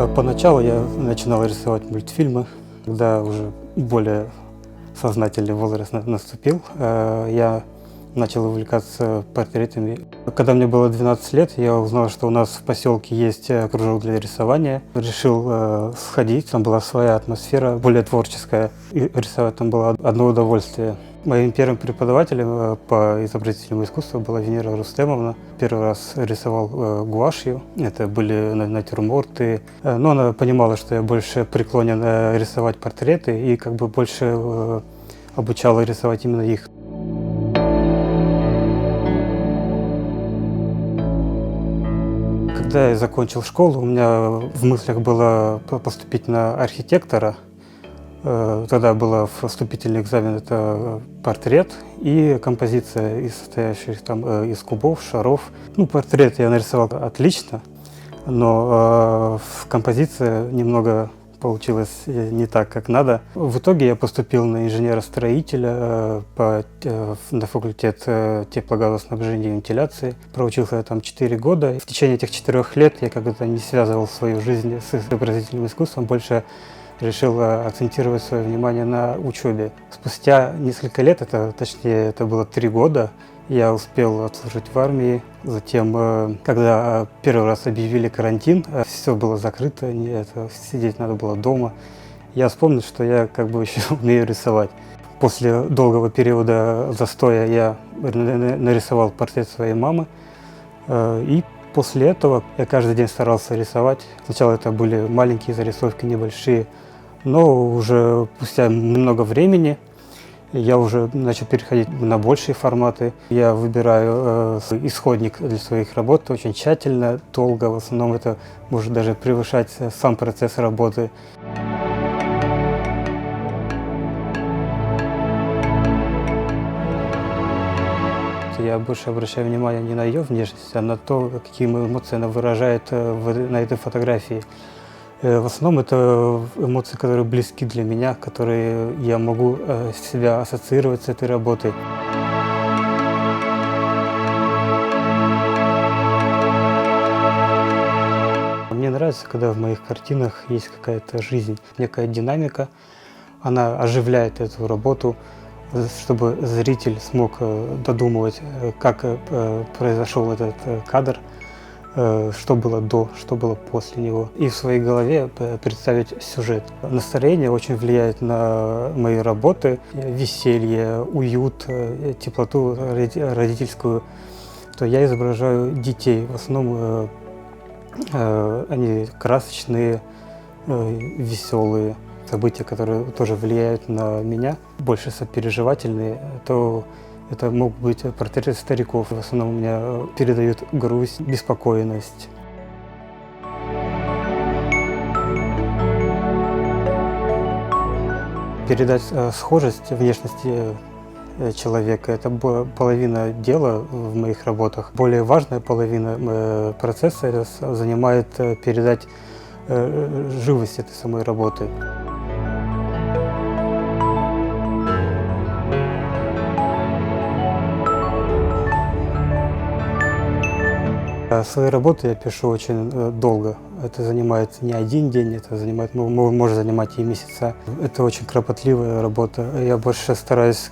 Поначалу я начинал рисовать мультфильмы, когда уже более сознательный возраст наступил. Я начал увлекаться портретами. Когда мне было 12 лет, я узнал, что у нас в поселке есть кружок для рисования. Решил сходить, там была своя атмосфера, более творческая. И рисовать там было одно удовольствие. Моим первым преподавателем по изобразительному искусству была Венера Рустемовна. Первый раз рисовал гуашью, это были натюрморты. Но она понимала, что я больше преклонен рисовать портреты и как бы больше обучала рисовать именно их. Когда я закончил школу, у меня в мыслях было поступить на архитектора. Тогда был вступительный экзамен, это портрет и композиция, состоящая из кубов, шаров. Портрет я нарисовал отлично, но композиция немного получилась не так, как надо. В итоге я поступил на инженера-строителя на факультет теплогазоснабжения и вентиляции. Проучился я там 4 года. В течение этих 4 лет я как-то не связывал свою жизнь с изобразительным искусством, больше решил акцентировать свое внимание на учебе. Спустя несколько лет, это было 3 года, я успел отслужить в армии. Затем, когда первый раз объявили карантин, все было закрыто, сидеть надо было дома, я вспомнил, что я еще умею рисовать. После долгого периода застоя я нарисовал портрет своей мамы, и после этого я каждый день старался рисовать. Сначала это были маленькие зарисовки, небольшие, но уже спустя много времени я уже начал переходить на большие форматы. Я выбираю исходник для своих работ очень тщательно, долго. В основном это может даже превышать сам процесс работы. Я больше обращаю внимание не на ее внешность, а на то, какие эмоции она выражает на этой фотографии. В основном это эмоции, которые близки для меня, которые я могу себя ассоциировать с этой работой. Мне нравится, когда в моих картинах есть какая-то жизнь, некая динамика. Она оживляет эту работу, чтобы зритель смог додумывать, как произошел этот кадр, что было до, что было после него. И в своей голове представить сюжет. Настроение очень влияет на мои работы. Веселье, уют, теплоту родительскую. То я изображаю детей. В основном они красочные, веселые. События, которые тоже влияют на меня, больше сопереживательные, то это могут быть портреты стариков. В основном у меня передают грусть, беспокойность. Передать схожесть внешности человека – это половина дела в моих работах. Более важная половина процесса это занимает передать живость этой самой работы. Свои работы я пишу очень долго. Это занимает не один день, это может занимать и месяца. Это очень кропотливая работа. Я больше стараюсь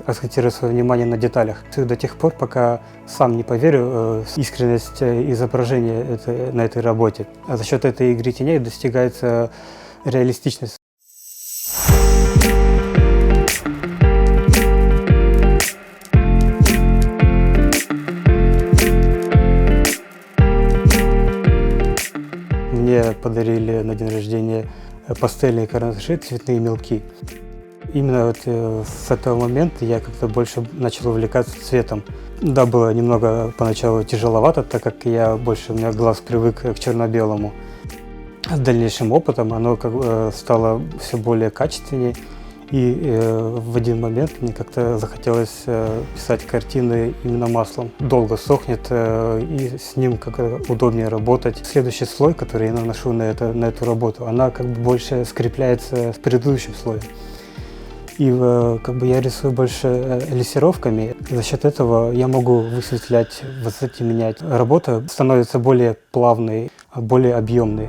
акцентировать свое внимание на деталях. До тех пор, пока сам не поверю в искренность изображения на этой работе. А за счет этой игры теней достигается реалистичность. Мне подарили на день рождения пастельные карандаши, цветные мелки. Именно с этого момента я как-то больше начал увлекаться цветом. Да, было немного поначалу тяжеловато, так как у меня глаз привык к черно-белому. С дальнейшим опытом оно стало все более качественнее. И в один момент мне как-то захотелось писать картины именно маслом. Долго сохнет, и с ним удобнее работать. Следующий слой, который я наношу на эту работу, она больше скрепляется с предыдущим слоем. И я рисую больше лессировками. За счет этого я могу высветлять, высоте менять. Работа становится более плавной, более объемной.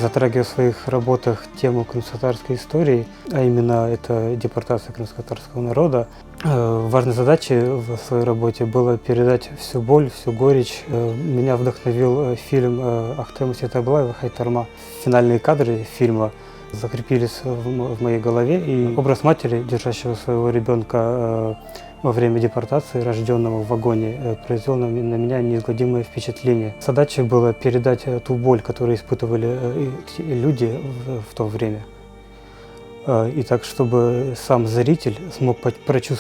затрагиваю в своих работах тему крымско-татарской истории, а именно это депортация крымско-татарского народа. Важной задачей в своей работе было передать всю боль, всю горечь. Меня вдохновил фильм Ахтема Сетаблаева «Хайтарма». Финальные кадры фильма закрепились в моей голове, и образ матери, держащего своего ребенка во время депортации, рожденного в вагоне, произвел на меня неизгладимое впечатление. Задачей было передать ту боль, которую испытывали люди в то время. И так, чтобы сам зритель смог прочувствовать